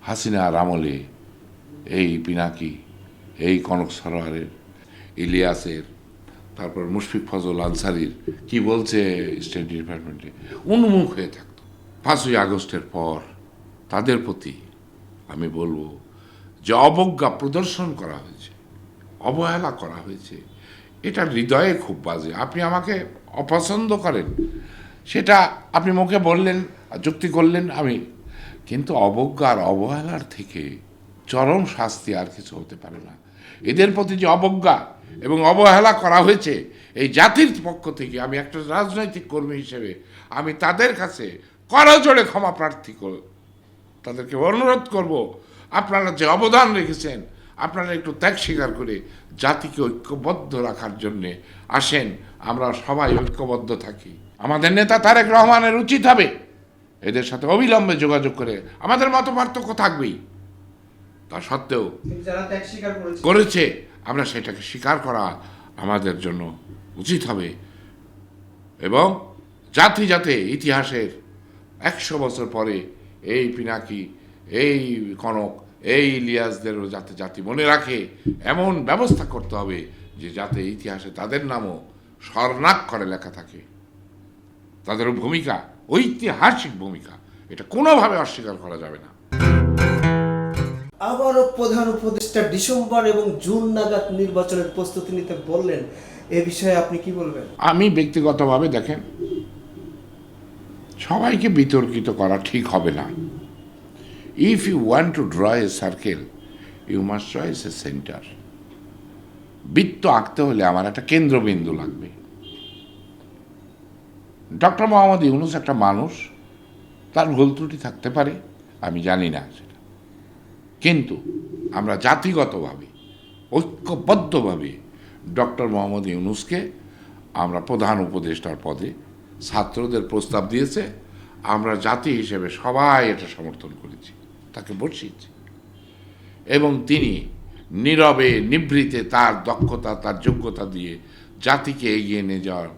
হাসিনার আমলে এই পিনাকি, এই কনক সরোয়ারের, ইলিয়াসের, তারপর মুশফিক ফজল আনসারির কি বলছে স্টেট ডিপার্টমেন্টে উন্মুখ হয়ে থাকতো। 5ই আগস্টের পর তাদের প্রতি আমি বলবো যে অবজ্ঞা প্রদর্শন করা হয়েছে, অবহেলা করা হয়েছে, এটা হৃদয়ে খুব বাজে। আপনি আমাকে অপছন্দ করেন, সেটা আপনি মুখে বললেন, যুক্তি করলেন, কিন্তু অবজ্ঞার অবহেলার থেকে চরম শাস্তি আর কিছু হতে পারে না। এদের প্রতি যে অবজ্ঞা এবং অবহেলা করা হয়েছে এই জাতির পক্ষ থেকে, আমি একটা রাজনৈতিক কর্মী হিসেবে আমি তাদের কাছে করজোড়ে ক্ষমা প্রার্থী তাদেরকে অনুরোধ করব, আপনারা যে অবদান রেখেছেন আপনারা একটু ত্যাগ স্বীকার করে জাতিকে ঐক্যবদ্ধ রাখার জন্যে আসেন, আমরা সবাই ঐক্যবদ্ধ থাকি। আমাদের নেতা তারেক রহমানের উচিত হবে এদের সাথে অবিলম্বে যোগাযোগ করে, আমাদের মত পার্থক্য থাকবেই, তা সত্ত্বেও করেছে আমরা সেটাকে স্বীকার করা আমাদের জন্য উচিত হবে, এবং জাতি যাতে ইতিহাসের 100 বছর পরে এই পিনাকি, এই কনক, এই ইলিয়াসদেরও যাতে জাতি মনে রাখে এমন ব্যবস্থা করতে হবে যে যাতে ইতিহাসে তাদের নামও স্বর্ণাক্ষরে লেখা থাকে। তাদের ভূমিকা ঐতিহাসিক ভূমিকা, এটা কোনোভাবে অস্বীকার করা যাবে না। আবারও প্রধান উপদেষ্টা ডিসেম্বর এবং জুন নাগাদ নির্বাচনের প্রস্তুতি নিতে বললেন, এ বিষয়ে আপনি কি বলবেন? আমি ব্যক্তিগতভাবে দেখেন, সবাইকে বিতর্কিত করা ঠিক হবে না। If you want to draw a circle you must choice a centre. বৃত্ত আঁকতে হলে আমার একটা কেন্দ্রবিন্দু লাগবে। ডক্টর মোহাম্মদ ইউনূস একটা মানুষ, তার ভুল ত্রুটি থাকতে পারে, আমি জানি না সেটা, কিন্তু আমরা জাতিগতভাবে ঐক্যবদ্ধভাবে ডক্টর মোহাম্মদ ইউনূসকে আমরা প্রধান উপদেষ্টার পদে, ছাত্রদের প্রস্তাব দিয়েছে, আমরা জাতি হিসেবে সবাই এটা সমর্থন করেছি, তাকে বসিয়েছি, এবং তিনি নীরবে নিভৃতে তার দক্ষতা, তার যোগ্যতা দিয়ে জাতিকে এগিয়ে নিয়ে যাওয়ার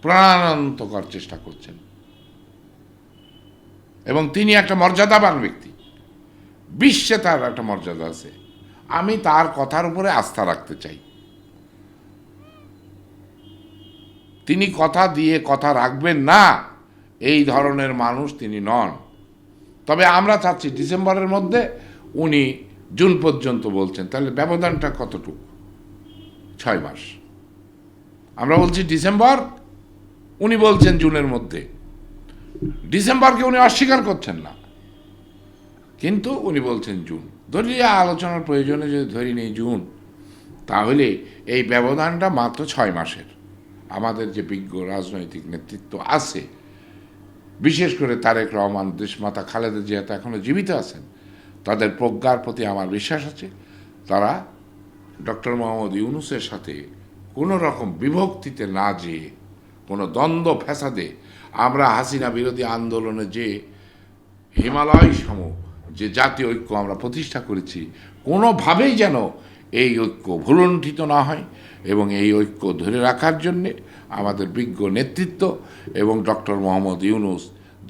প্রাণান্তকর চেষ্টা করছেন, এবং তিনি একটা মর্যাদাবান ব্যক্তি, বিশ্বে তার একটা মর্যাদা আছে। আমি তার কথার উপরে আস্থা রাখতে চাই। তিনি কথা দিয়ে কথা রাখবেন না এই ধরনের মানুষ তিনি নন। তবে আমরা চাচ্ছি ডিসেম্বরের মধ্যে, উনি জুন পর্যন্ত বলছেন, তাহলে ব্যবধানটা কতটুকু? 6 মাস। আমরা বলছি ডিসেম্বর, উনি বলছেন জুনের মধ্যে। ডিসেম্বরকে উনি অস্বীকার করছেন না, কিন্তু উনি বলছেন জুন। দলীয় আলোচনার প্রয়োজনে যদি ধরি নেই জুন, তাহলে এই ব্যবধানটা মাত্র 6 মাসের। আমাদের যে বিজ্ঞ রাজনৈতিক নেতৃত্ব আছে, বিশেষ করে তারেক রহমান, দেশমাতা খালেদা জিয়া তো এখনও জীবিত আছেন, তাদের প্রজ্ঞার প্রতি আমার বিশ্বাস আছে। তারা ডক্টর মোহাম্মদ ইউনূসের সাথে কোনো রকম বিভক্তিতে না যেয়ে, কোনো দ্বন্দ্ব ফ্যাসাদে, আমরা হাসিনা বিরোধী আন্দোলনে যে হিমালয় সম যে জাতীয় ঐক্য আমরা প্রতিষ্ঠা করেছি, কোনোভাবেই যেন এই ঐক্য ভুলুণ্ঠিত না হয়, এবং এই ঐক্য ধরে রাখার জন্যে আমাদের বিজ্ঞ নেতৃত্ব এবং ডক্টর মোহাম্মদ ইউনূস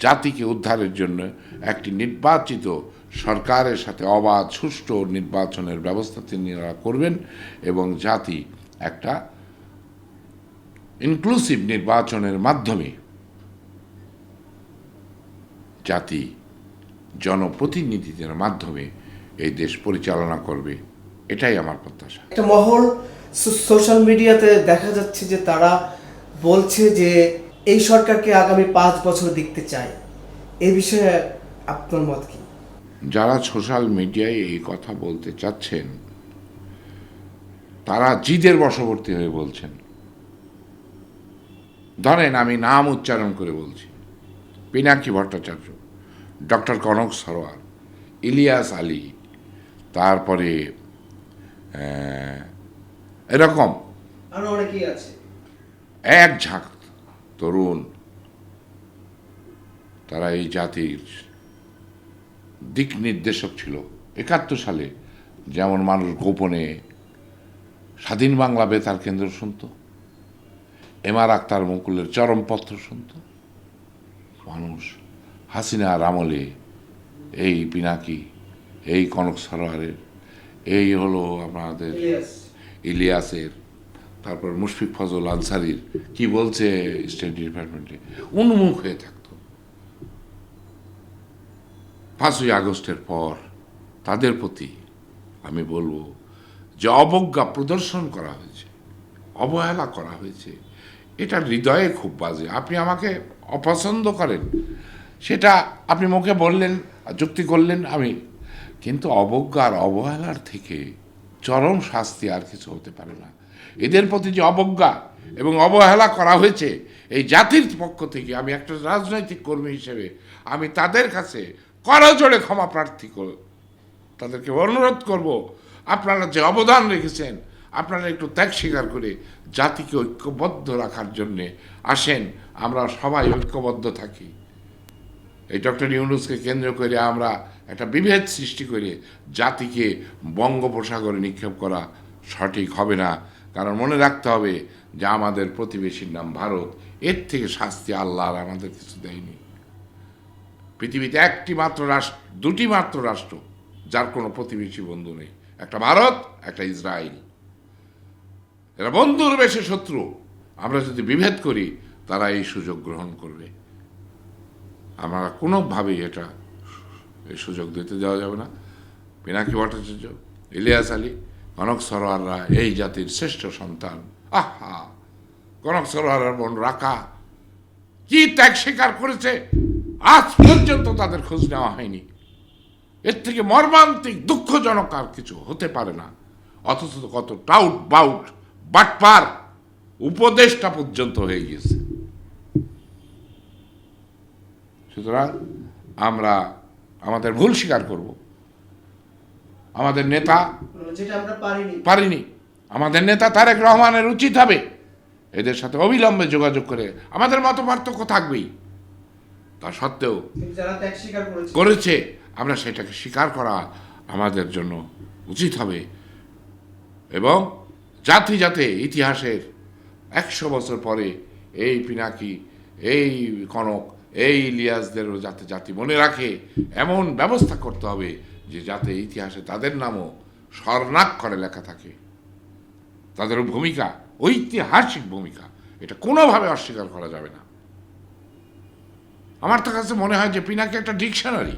জাতিকে উদ্ধারের জন্য একটি নির্বাচিত সরকারের সাথে অবাধ সুষ্ঠু নির্বাচনের ব্যবস্থা তিনি করবেন, এবং জাতি একটা ইনক্লুসিভ নির্বাচনের মাধ্যমে জাতি জনপ্রতিনিধিদের মাধ্যমে এই দেশ পরিচালনা করবে, এটাই আমার প্রত্যাশা। একটা মহল সোশ্যাল মিডিয়াতে দেখা যাচ্ছে যে তারা বলছে যে এই সরকারকে আগামী 5 বছর দেখতে চায়, এই বিষয়ে আপনার মত কি? যারা সোশ্যাল মিডিয়ায় এই কথা বলতে চাচ্ছেন তারা জিদের বশবর্তী হয়ে বলছেন। ধরেন, আমি নাম উচ্চারণ করে বলছি, পিনাকি ভট্টাচার্য, ডক্টর কনক সরোয়ার, ইলিয়াস আলী, তারপরে এরকম আরো অনেকেই আছে, এক ঝাঁক তরুণ, তারা এই জাতির দিক নির্দেশক ছিল। 71 সালে যেমন মানুষ গোপনে স্বাধীন বাংলা বেতার কেন্দ্র শুনত, এমআর আক্তার মুকুলের চরমপত্র শুনত, মানুষ হাসিনার আমলে এই পিনাকি, এই কনক সারোয়ারের, এই হলো আমাদের ইলিয়াসের, তারপর মুশফিক ফজল আনসারীর কি বলছে স্টেট ডিপার্টমেন্টে, উন্মুখ হয়ে থাকতো। 5ই আগস্টের পর তাদের প্রতি আমি বলবো যে অবজ্ঞা প্রদর্শন করা হয়েছে, অবহেলা করা হয়েছে, এটা হৃদয়ে খুব বাজে। আপনি আমাকে অপছন্দ করেন, সেটা আপনি মুখে বললেন, যুক্তি করলেন, আমি কিন্তু অবজ্ঞার অবহেলার থেকে চরম শাস্তি আর কিছু হতে পারে না। এদের প্রতি যে অবজ্ঞা এবং অবহেলা করা হয়েছে এই জাতির পক্ষ থেকে, আমি একটা রাজনৈতিক কর্মী হিসেবে আমি তাদের কাছে করজোড়ে ক্ষমা প্রার্থী তাদেরকে অনুরোধ করব, আপনারা যে অবদান রেখেছেন আপনারা একটু ত্যাগ স্বীকার করে জাতিকে ঐক্যবদ্ধ রাখার জন্যে আসেন, আমরা সবাই ঐক্যবদ্ধ থাকি। এই ডক্টর ইউনূসকে কেন্দ্র করে আমরা একটা বিভেদ সৃষ্টি করে জাতিকে বঙ্গোপসাগরে নিক্ষেপ করা সঠিক হবে না। কারণ মনে রাখতে হবে যে আমাদের প্রতিবেশীর নাম ভারত, এর থেকে শাস্তি আল্লাহ আর আমাদের কিছু দেয়নি। পৃথিবীতে দুটি মাত্র রাষ্ট্র যার কোনো প্রতিবেশী বন্ধু নেই, একটা ভারত, একটা ইসরায়েল। এরা বন্ধুর বেশে শত্রু। আমরা যদি বিভেদ করি তারা এই সুযোগ গ্রহণ করবে। আমরা কোনোভাবেই এই সুযোগ দিতে দেওয়া যাবে না। পিনাকি ভট্টাচার্য, ইলিয়াস আলী, কনক সারোয়াররা এই জাতির শ্রেষ্ঠ সন্তান। আহা, কনক সারোয়ারের বোন রাকা কি ত্যাগ স্বীকার করেছে, আজ পর্যন্ত তাদের খোঁজ নেওয়া হয়নি। এর থেকে মর্মান্তিক দুঃখজনক আর কিছু হতে পারে না। অথচ কত টাউট বাউট বাটপার উপদেশটা পর্যন্ত হয়ে গেছে। সুতরাং আমরা আমাদের ভুল স্বীকার করব। আমাদের নেতা যেটা আমরা পারিনি, আমাদের নেতা তারেক রহমানের উচিত হবে এদের সাথে অবিলম্বে যোগাযোগ করে, আমাদের মত পার্থক্য থাকবেই, তা সত্ত্বেও যারা ত্যাগ স্বীকার করেছে আমরা সেটাকে স্বীকার করা আমাদের জন্য উচিত হবে। এবং জাতি যাতে ইতিহাসের 100 বছর পরে এই পিনাকি, এই কনক, এই ইলিয়াসদেরও যাতে জাতি মনে রাখে, এমন ব্যবস্থা করতে হবে যে যাতে ইতিহাসে তাদের নামও স্বর্ণাক্ষরে লেখা থাকে। তাদের ভূমিকা ঐতিহাসিক ভূমিকা, এটা কোনোভাবে অস্বীকার করা যাবে না। আমার তো কাছে মনে হয় যে পিনাকি একটা ডিকশনারি।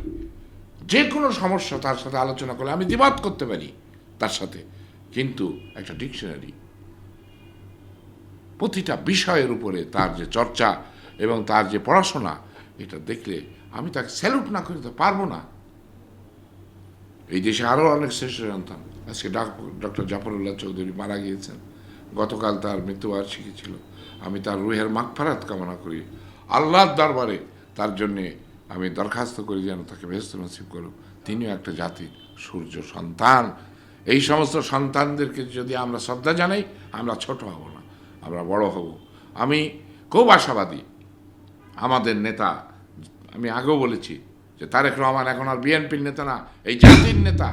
যে কোনো সমস্যা তার সাথে আলোচনা করলে আমি দ্বিমত করতে পারি তার সাথে, কিন্তু একটা ডিকশনারি। প্রতিটা বিষয়ের উপরে তার যে চর্চা এবং তার যে পড়াশোনা, এটা দেখলে আমি তাকে স্যালুট না করতে পারবো না। এই দেশে আরও অনেক শ্রেষ্ঠ সন্তান। আজকে ডক্টর জাফরুল্লাহ চৌধুরী মারা গিয়েছেন, গতকাল তার মৃত্যুবার্ষিকী ছিল। আমি তার রুহের মাগফিরাত কামনা করি, আল্লাহর দরবারে তার জন্যে আমি দরখাস্ত করি যেন তাকে বেহেশত নসিব করুক। তিনিও একটা জাতির সূর্য সন্তান। এই সমস্ত সন্তানদেরকে যদি আমরা শ্রদ্ধা জানাই, আমরা ছোট হব না, আমরা বড় হব। আমি খুব আশাবাদী আমাদের নেতা, আমি আগেও বলেছি যে তারেক রহমান এখন আর বিএনপির নেতা না, এই জাতির নেতা,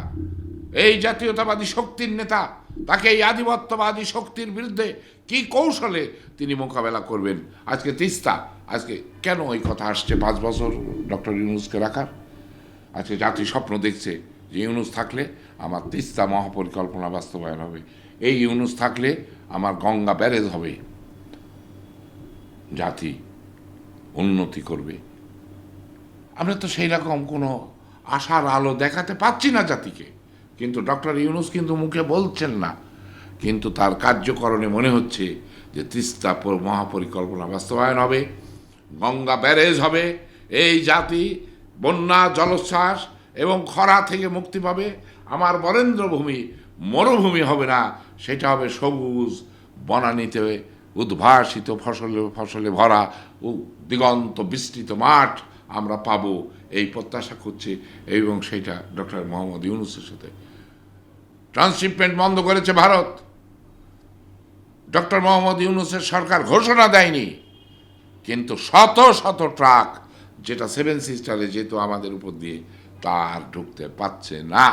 এই জাতীয়তাবাদী শক্তির নেতা। তাকে এই আধিপত্যবাদী শক্তির বিরুদ্ধে কি কৌশলে তিনি মোকাবেলা করবেন। আজকে তিস্তা, আজকে কেন ওই কথা আসছে 5 বছর ডক্টর ইউনূসকে রাখার? আজকে জাতি স্বপ্ন দেখছে যে ইউনূস থাকলে আমার তিস্তা মহাপরিকল্পনা বাস্তবায়ন হবে, এই ইউনূস থাকলে আমার গঙ্গা ব্যারেজ হবে, জাতি উন্নতি করবে। আমরা তো সেই রকম কোনো আশার আলো দেখাতে পাচ্ছি না জাতিকে। কিন্তু ডক্টর ইউনূস কিন্তু মুখে বলছেন না, কিন্তু তার কার্যকরণে মনে হচ্ছে যে তিস্তা মহাপরিকল্পনা বাস্তবায়ন হবে, গঙ্গা ব্যারেজ হবে, এই জাতি বন্যা, জলোচ্ছ্বাস এবং খরা থেকে মুক্তি পাবে। আমার বরেন্দ্রভূমি মরুভূমি হবে না, সেটা হবে সবুজ বনানীতে উদ্ভাসিত ফসলে ভরা দিগন্ত বিস্তৃত মাঠ আমরা পাবো, এই প্রত্যাশা করছে। এবং সেইটা ডক্টর মোহাম্মদ ইউনূসের সাথে। ট্রান্সশিপমেন্ট বন্ধ করেছে ভারত, ডক্টর মোহাম্মদ ইউনূসের সরকার ঘোষণা দেয়নি, কিন্তু শত শত ট্রাক যেটা 7 সিস্টারে যেত আমাদের উপর দিয়ে, তার ঢুকতে পারছে না।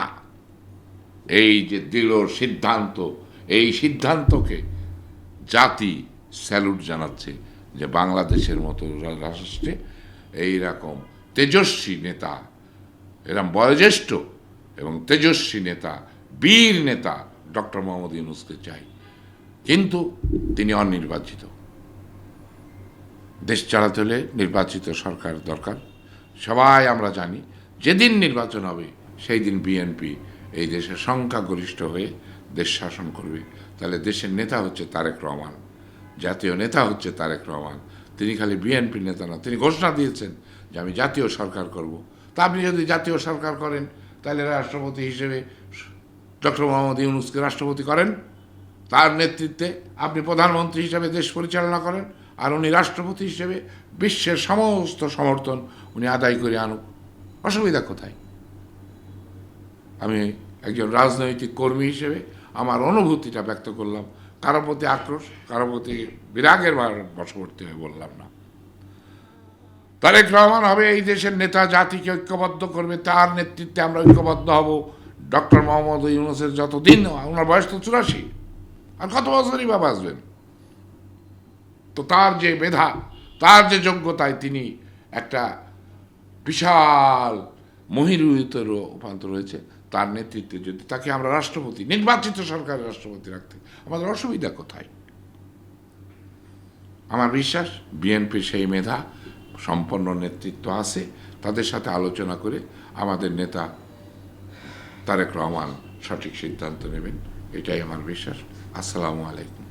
এই যে দৃঢ় সিদ্ধান্ত, এই সিদ্ধান্তকে জাতি স্যালুট জানাচ্ছে যে বাংলাদেশের মতো রাষ্ট্রে এইরকম তেজস্বী নেতা, এরকম বয়োজ্যেষ্ঠ এবং তেজস্বী নেতা, বীর নেতা ডক্টর মোহাম্মদ ইউনূসকে চাই, কিন্তু তিনি অনির্বাচিত। দেশ চালাতে হলে নির্বাচিত সরকার দরকার। সবাই আমরা জানি যেদিন নির্বাচন হবে সেই দিন বিএনপি এই দেশের সংখ্যাগরিষ্ঠ হয়ে দেশ শাসন করবে। তাহলে দেশের নেতা হচ্ছে তারেক রহমান, জাতীয় নেতা হচ্ছে তারেক রহমান। তিনি খালি বিএনপির নেতা না, তিনি ঘোষণা দিয়েছেন যে আমি জাতীয় সরকার করব। তা আপনি যদি জাতীয় সরকার করেন তাহলে রাষ্ট্রপতি হিসেবে ডক্টর মোহাম্মদ ইউনূসকে রাষ্ট্রপতি করেন, তার নেতৃত্বে আপনি প্রধানমন্ত্রী হিসেবে দেশ পরিচালনা করেন, আর উনি রাষ্ট্রপতি হিসেবে বিশ্বের সমস্ত সমর্থন উনি আদায় করে আনুক। অসুবিধা কোথায়? আমি একজন রাজনৈতিক কর্মী হিসেবে আমার অনুভূতিটা ব্যক্ত করলাম। কারো প্রতি আক্রোশ, কারো প্রতি বিরাগের বশবর্তী হয়ে বললাম না। তারেক রহমান হবে এই দেশের নেতা, জাতিকে ঐক্যবদ্ধ করবে, তার নেতৃত্বে আমরা ঐক্যবদ্ধ হব। ডক্টর মোহাম্মদ ইউনূসের যতদিন, ওনার বয়স তো 84, আর কত বছরই বা বাঁচবেন? তো তার যে মেধা, তার যে যোগ্যতায় তিনি একটা বিশাল মহিরুহিতর রূপান্তর হয়েছে, তার নেতৃত্বে যদি তাকে আমরা রাষ্ট্রপতি, নির্বাচিত সরকারের রাষ্ট্রপতি রাখতে আমাদের অসুবিধা কোথায়? আমার বিশ্বাস বিএনপির সেই মেধা সম্পন্ন নেতৃত্ব আছে, তাদের সাথে আলোচনা করে আমাদের নেতা তারেক রহমান সঠিক সিদ্ধান্ত নেবেন, এটাই আমার বিশ্বাস। আসসালামু আলাইকুম।